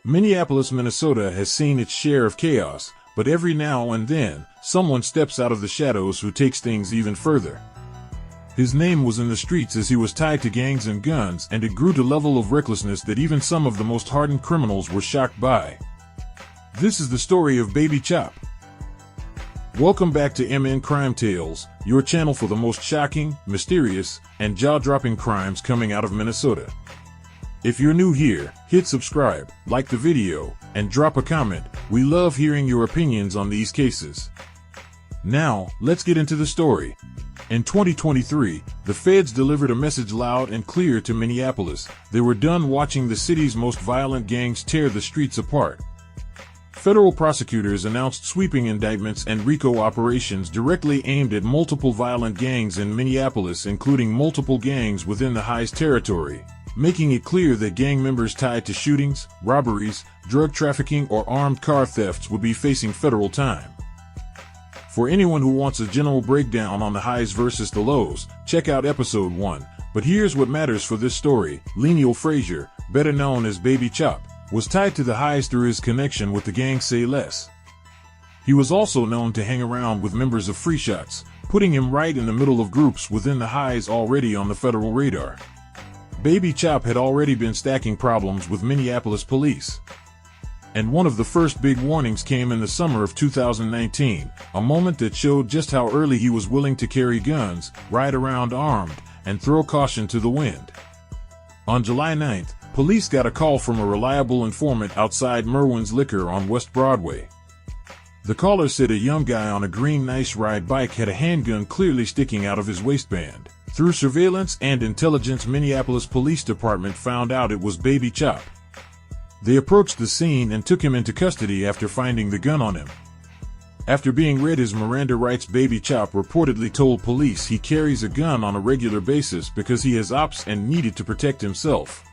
Minneapolis, Minnesota has seen its share of chaos, but every now and then, someone steps out of the shadows who takes things even further. His name was in the streets as he was tied to gangs and guns, and it grew to a level of recklessness that even some of the most hardened criminals were shocked by. This is the story of Baby Chop. Welcome back to MN Crime Tales, your channel for the most shocking, mysterious, and jaw-dropping crimes coming out of Minnesota. If you're new here, hit subscribe, like the video, and drop a comment. We love hearing your opinions on these cases. Now, let's get into the story. In 2023, the feds delivered a message loud and clear to Minneapolis. They were done watching the city's most violent gangs tear the streets apart. Federal prosecutors announced sweeping indictments and RICO operations directly aimed at multiple violent gangs in Minneapolis, including multiple gangs within the High's territory, making it clear that gang members tied to shootings, robberies, drug trafficking, or armed car thefts would be facing federal time. For anyone who wants a general breakdown on the highs versus the lows, check out episode 1. But here's what matters for this story. Leneal Frazier, better known as Baby Chop, was tied to the highs through his connection with the gang Say Less. He was also known to hang around with members of Free Shots, putting him right in the middle of groups within the highs already on the federal radar. Baby Chop had already been stacking problems with Minneapolis police. And one of the first big warnings came in the summer of 2019, a moment that showed just how early he was willing to carry guns, ride around armed, and throw caution to the wind. On July 9th, police got a call from a reliable informant outside Merwin's Liquor on West Broadway. The caller said a young guy on a green Nice Ride bike had a handgun clearly sticking out of his waistband. Through surveillance and intelligence, Minneapolis Police Department found out it was Baby Chop. They approached the scene and took him into custody after finding the gun on him. After being read his Miranda rights, Baby Chop reportedly told police he carries a gun on a regular basis because he has ops and needed to protect himself.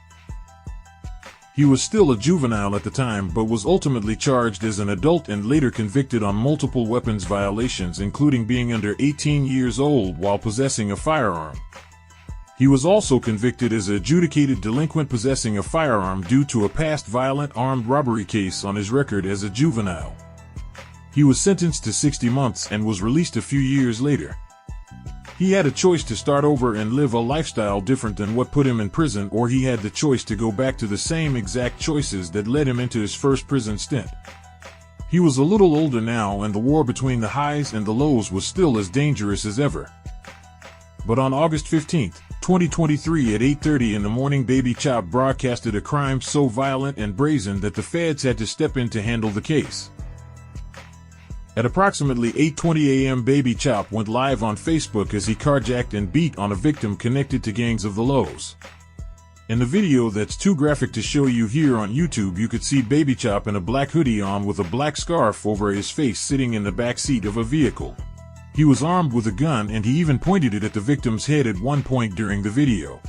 He was still a juvenile at the time but was ultimately charged as an adult and later convicted on multiple weapons violations, including being under 18 years old while possessing a firearm. He was also convicted as an adjudicated delinquent possessing a firearm due to a past violent armed robbery case on his record as a juvenile. He was sentenced to 60 months and was released a few years later. He had a choice to start over and live a lifestyle different than what put him in prison, or he had the choice to go back to the same exact choices that led him into his first prison stint. He was a little older now, and the war between the highs and the lows was still as dangerous as ever. But on August 15, 2023 at 8:30 in the morning, Baby Chop broadcasted a crime so violent and brazen that the feds had to step in to handle the case. At approximately 8:20 a.m. Baby Chop went live on Facebook as he carjacked and beat on a victim connected to gangs of the lows. In the video that's too graphic to show you here on YouTube, you could see Baby Chop in a black hoodie on with a black scarf over his face sitting in the back seat of a vehicle. He was armed with a gun and he even pointed it at the victim's head at one point during the video.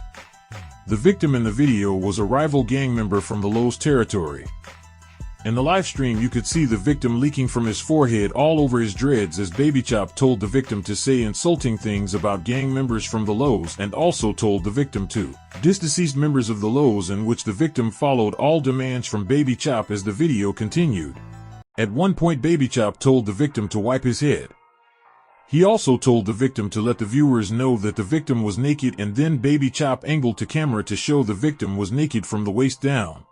The victim in the video was a rival gang member from the Lowe's territory. In the live stream, you could see the victim leaking from his forehead all over his dreads as Baby Chop told the victim to say insulting things about gang members from the Lowe's, and also told the victim to diss deceased members of the Lowe's, in which the victim followed all demands from Baby Chop as the video continued. At one point, Baby Chop told the victim to wipe his head. He also told the victim to let the viewers know that the victim was naked, and then Baby Chop angled to camera to show the victim was naked from the waist down.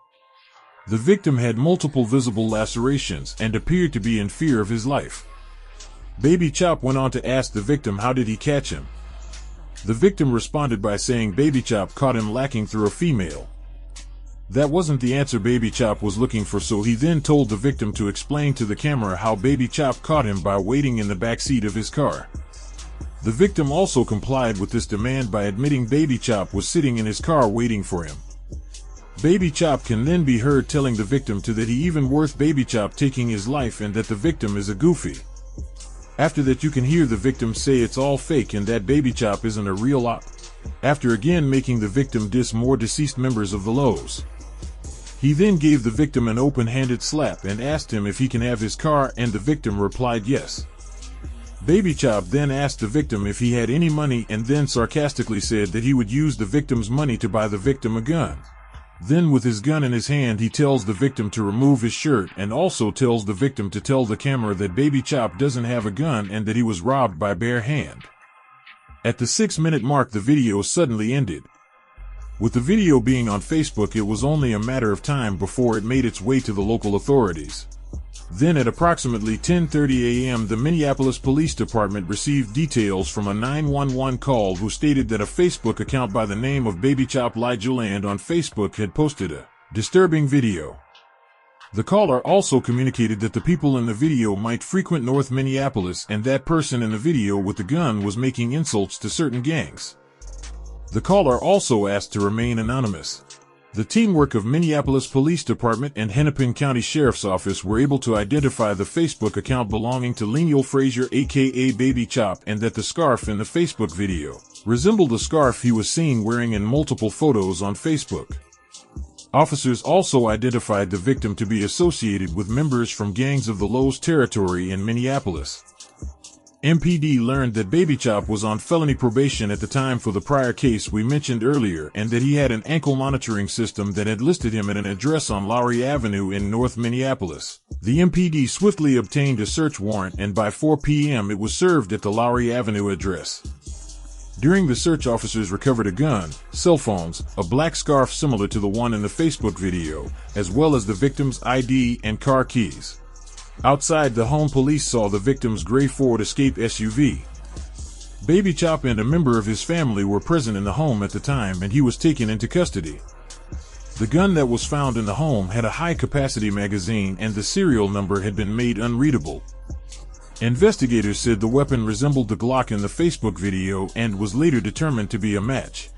The victim had multiple visible lacerations and appeared to be in fear of his life. Baby Chop went on to ask the victim how did he catch him. The victim responded by saying Baby Chop caught him lacking through a female. That wasn't the answer Baby Chop was looking for, so he then told the victim to explain to the camera how Baby Chop caught him by waiting in the back seat of his car. The victim also complied with this demand by admitting Baby Chop was sitting in his car waiting for him. Baby Chop can then be heard telling the victim that he even worth Baby Chop taking his life and that the victim is a goofy. After that, you can hear the victim say it's all fake and that Baby Chop isn't a real op. After again making the victim diss more deceased members of the Lowe's. He then gave the victim an open-handed slap and asked him if he can have his car, and the victim replied yes. Baby Chop then asked the victim if he had any money and then sarcastically said that he would use the victim's money to buy the victim a gun. Then with his gun in his hand he tells the victim to remove his shirt and also tells the victim to tell the camera that Baby Chop doesn't have a gun and that he was robbed by bare hand. At the 6-minute mark the video suddenly ended. With the video being on Facebook, it was only a matter of time before it made its way to the local authorities. Then at approximately 10:30 a.m. the Minneapolis Police Department received details from a 911 call who stated that a Facebook account by the name of Baby Chop Lijuland on Facebook had posted a disturbing video. The caller also communicated that the people in the video might frequent North Minneapolis and that person in the video with the gun was making insults to certain gangs. The caller also asked to remain anonymous. The teamwork of Minneapolis Police Department and Hennepin County Sheriff's Office were able to identify the Facebook account belonging to Leneal Frazier aka Baby Chop and that the scarf in the Facebook video resembled the scarf he was seen wearing in multiple photos on Facebook. Officers also identified the victim to be associated with members from gangs of the Lowe's territory in Minneapolis. MPD learned that Baby Chop was on felony probation at the time for the prior case we mentioned earlier and that he had an ankle monitoring system that had listed him at an address on Lowry Avenue in North Minneapolis. The MPD swiftly obtained a search warrant and by 4 p.m. it was served at the Lowry Avenue address. During the search, officers recovered a gun, cell phones, a black scarf similar to the one in the Facebook video, as well as the victim's ID and car keys. Outside the home, police saw the victim's gray Ford Escape SUV. Baby Chop and a member of his family were present in the home at the time and he was taken into custody. The gun that was found in the home had a high-capacity magazine and the serial number had been made unreadable. Investigators said the weapon resembled the Glock in the Facebook video and was later determined to be a match.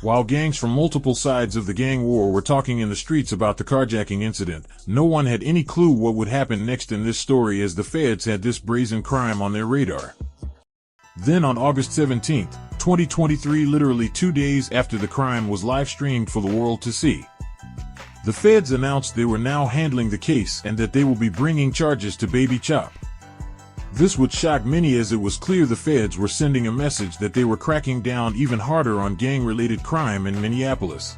While gangs from multiple sides of the gang war were talking in the streets about the carjacking incident, no one had any clue what would happen next in this story as the feds had this brazen crime on their radar. Then on August 17, 2023, literally 2 days after the crime was live-streamed for the world to see, the feds announced they were now handling the case and that they will be bringing charges to Baby Chop. This would shock many as it was clear the feds were sending a message that they were cracking down even harder on gang-related crime in Minneapolis.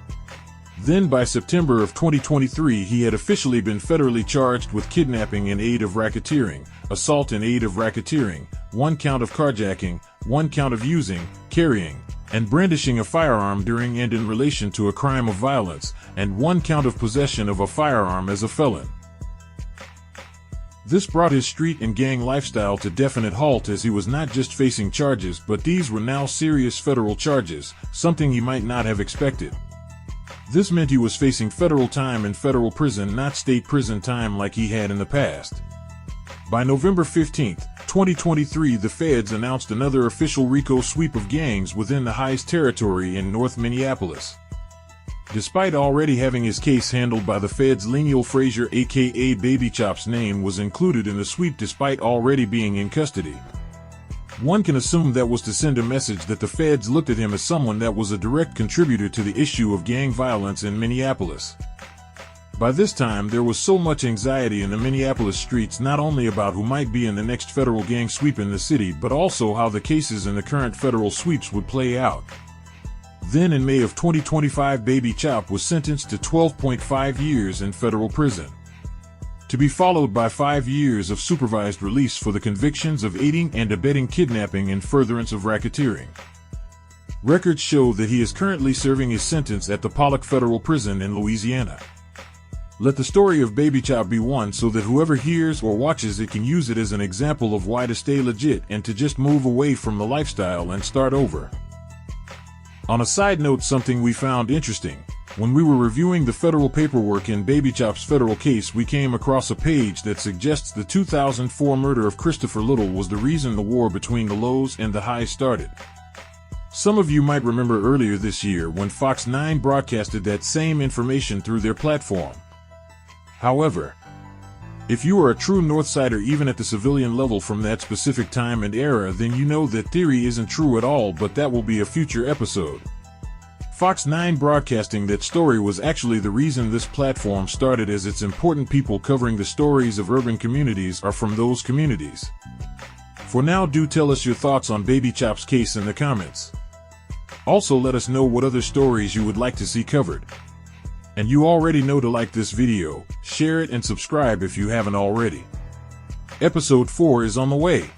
Then by September of 2023 he had officially been federally charged with kidnapping in aid of racketeering, assault in aid of racketeering, 1 count of carjacking, 1 count of using, carrying, and brandishing a firearm during and in relation to a crime of violence, and 1 count of possession of a firearm as a felon. This brought his street and gang lifestyle to definite halt as he was not just facing charges, but these were now serious federal charges, something he might not have expected. This meant he was facing federal time in federal prison, not state prison time like he had in the past. By November 15, 2023, the feds announced another official RICO sweep of gangs within the High's territory in North Minneapolis. Despite already having his case handled by the feds, Leneal Frazier aka Baby Chop's name was included in the sweep despite already being in custody. One can assume that was to send a message that the feds looked at him as someone that was a direct contributor to the issue of gang violence in Minneapolis. By this time there was so much anxiety in the Minneapolis streets, not only about who might be in the next federal gang sweep in the city, but also how the cases in the current federal sweeps would play out. Then in May of 2025, Baby Chop was sentenced to 12.5 years in federal prison, to be followed by 5 years of supervised release for the convictions of aiding and abetting kidnapping in furtherance of racketeering. Records show that he is currently serving his sentence at the Pollock Federal Prison in Louisiana. Let the story of Baby Chop be one so that whoever hears or watches it can use it as an example of why to stay legit and to just move away from the lifestyle and start over. On a side note, something we found interesting: when we were reviewing the federal paperwork in Baby Chop's federal case, we came across a page that suggests the 2004 murder of Christopher Little was the reason the war between the Lowe's and the Highs started. Some of you might remember earlier this year when Fox 9 broadcasted that same information through their platform. However, if you are a true Northsider even at the civilian level from that specific time and era, then you know that theory isn't true at all, but that will be a future episode. Fox 9 broadcasting that story was actually the reason this platform started, as its important people covering the stories of urban communities are from those communities. For now, do tell us your thoughts on Baby Chop's case in the comments. Also let us know what other stories you would like to see covered. And you already know to like this video, share it and subscribe if you haven't already. Episode 4 is on the way.